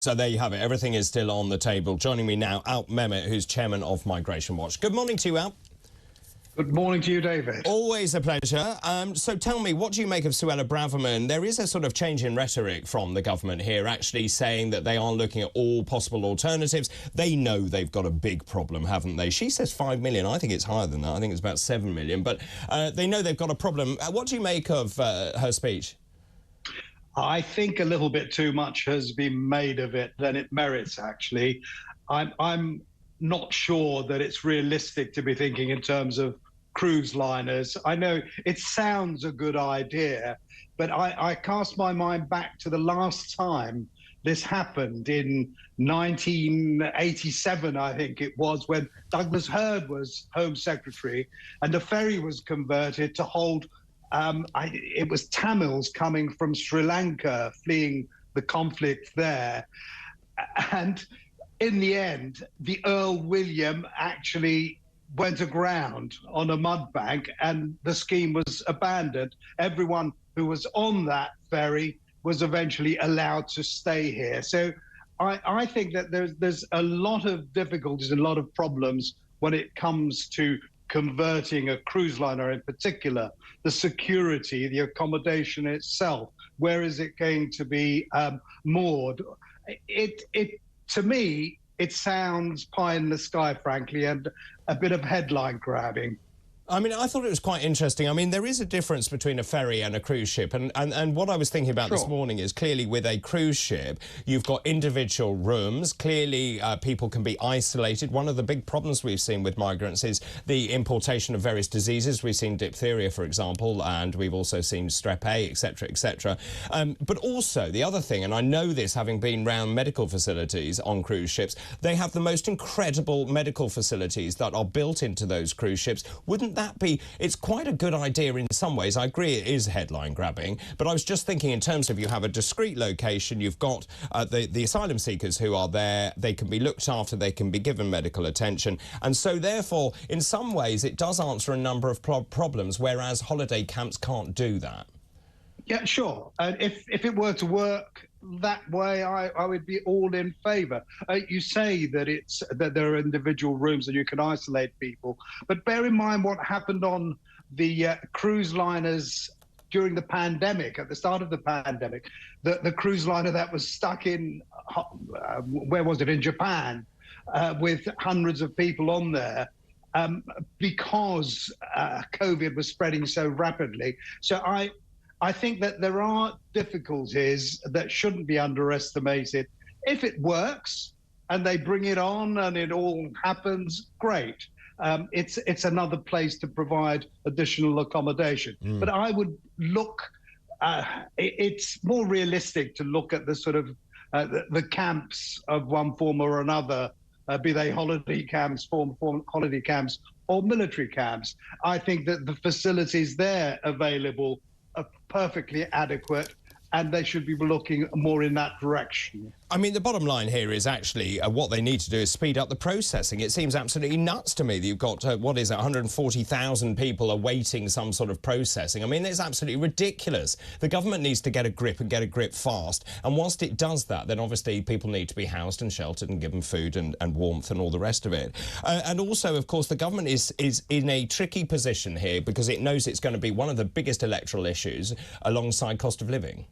So there you have it. Everything is still on the table. Joining me now, Alp Mehmet, who's chairman of Migration Watch. Good morning to you, Alp. Good morning to you, David. Always a pleasure. So tell me, what do you make of Suella Braverman? There is a sort of change in rhetoric from the government here, actually saying that they are looking at all possible alternatives. They know they've got a big problem, haven't they? She says 5 million. I think it's higher than that. I think it's about 7 million. But they know they've got a problem. What do you make of her speech? I think a little bit too much has been made of it than it merits, actually. I'm not sure that it's realistic to be thinking in terms of cruise liners. I know it sounds a good idea, but I cast my mind back to the last time this happened in 1987, I think it was, when Douglas Hurd was Home Secretary and the ferry was converted to hold it was Tamils coming from Sri Lanka, fleeing the conflict there. And in the end, the Earl William actually went aground on a mud bank and the scheme was abandoned. Everyone who was on that ferry was eventually allowed to stay here. So I think that there's a lot of difficulties and a lot of problems when it comes to converting a cruise liner in particular, the security, the accommodation itself. Where is it going to be moored? To me, it sounds pie in the sky, frankly, and a bit of headline grabbing. I mean, I thought it was quite interesting. I mean, there is a difference between a ferry and a cruise ship. And what I was thinking about this morning is clearly with a cruise ship, you've got individual rooms. Clearly, people can be isolated. One of the big problems we've seen with migrants is the importation of various diseases. We've seen diphtheria, for example, and we've also seen strep A, etc., etc. But also, the other thing, and I know this having been round medical facilities on cruise ships, they have the most incredible medical facilities that are built into those cruise ships. Wouldn't that be, it's quite a good idea in some ways. I agree it is headline grabbing, but I was just thinking in terms of you have a discrete location, you've got the asylum seekers who are there, they can be looked after, they can be given medical attention, and so therefore in some ways it does answer a number of problems, whereas holiday camps can't do that. Yeah, sure. If it were to work that way, I would be all in favour. You say that there are individual rooms and you can isolate people, but bear in mind what happened on the cruise liners during the pandemic, at the start of the pandemic. The cruise liner that was stuck in, where was it, in Japan, with hundreds of people on there, because COVID was spreading so rapidly. So I think that there are difficulties that shouldn't be underestimated. If it works and they bring it on and it all happens, great. It's another place to provide additional accommodation. But I would look, it's more realistic to look at the sort of the camps of one form or another, be they holiday camps, holiday camps or military camps. I think that the facilities there available are perfectly adequate, and they should be looking more in that direction. I mean, the bottom line here is actually what they need to do is speed up the processing. It seems absolutely nuts to me that you've got, what is it, 140,000 people awaiting some sort of processing. I mean, it's absolutely ridiculous. The government needs to get a grip and get a grip fast. And whilst it does that, then obviously people need to be housed and sheltered and given food and warmth and all the rest of it. And also, of course, the government is in a tricky position here because it knows it's going to be one of the biggest electoral issues alongside cost of living.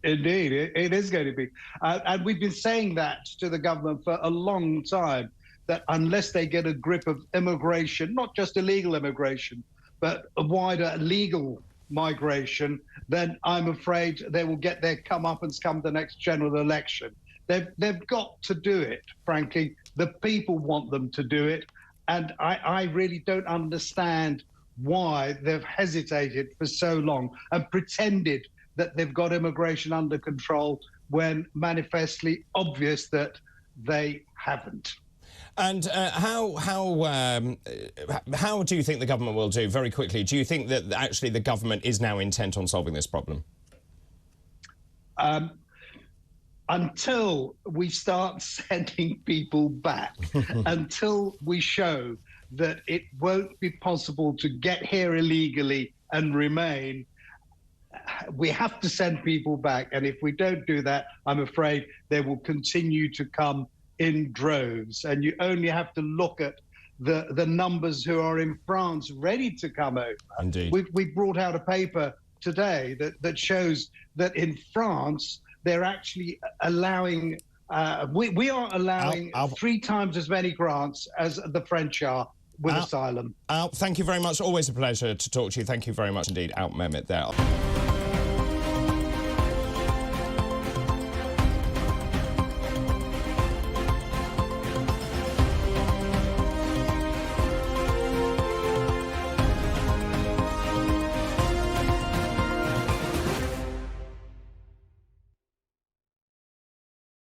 Indeed, it is going to be. And we've been saying that to the government for a long time, that unless they get a grip of immigration, not just illegal immigration, but a wider legal migration, then I'm afraid they will get their comeuppance come the next general election. They've got to do it, frankly. The people want them to do it. And I really don't understand why they've hesitated for so long and pretended that they've got immigration under control when manifestly obvious that they haven't. And how do you think the government will do, very quickly? Do you think that actually the government is now intent on solving this problem? Until we start sending people back, until we show that it won't be possible to get here illegally and remain, we have to send people back. And if we don't do that, I'm afraid they will continue to come in droves. And you only have to look at the numbers who are in France ready to come over. Indeed. We brought out a paper today that shows that in France, they're actually allowing, we are allowing 3 times as many grants as the French are with asylum. Alp, thank you very much. Always a pleasure to talk to you. Thank you very much indeed, Alp Mehmet there.